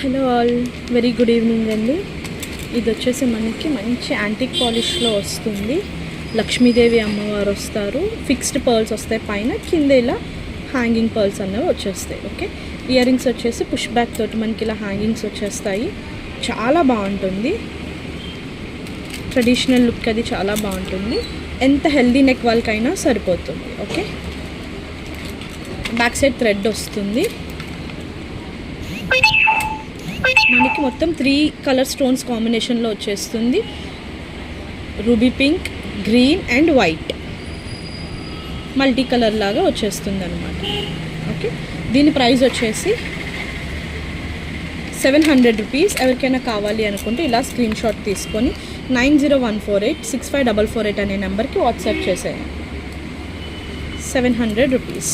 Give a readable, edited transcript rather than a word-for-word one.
Hello all, very good evening అండి. ఇది వచ్చేసి మనకి మంచి యాంటిక్ పాలిష్లో వస్తుంది. లక్ష్మీదేవి అమ్మవారు వస్తారు, ఫిక్స్డ్ పర్ల్స్ వస్తాయి పైన, కింద ఇలా హ్యాంగింగ్ పర్ల్స్ అనేవి వచ్చేస్తాయి. ఓకే, ఇయర్ రింగ్స్ వచ్చేసి పుష్ బ్యాక్ తోటి మనకి ఇలా హ్యాంగింగ్స్ వచ్చేస్తాయి. చాలా బాగుంటుంది, ట్రెడిషనల్ లుక్ అది చాలా బాగుంటుంది. ఎంత హెల్దీ నెక్ వాళ్ళకైనా సరిపోతుంది. ఓకే, బ్యాక్ సైడ్ థ్రెడ్ వస్తుంది. మనకి మొత్తం 3 కలర్ స్టోన్స్ కాంబినేషన్లో వచ్చేస్తుంది. Ruby pink, green and white multi colour లాగా వచ్చేస్తుంది అనమాట. ఓకే, దీని ప్రైస్ వచ్చేసి 700 రూపీస్. ఎవరికైనా కావాలి అనుకుంటే ఇలా స్క్రీన్ షాట్ తీసుకొని 9014865448 అనే నెంబర్కి వాట్సాప్ చేసేయండి. 700 రూపీస్.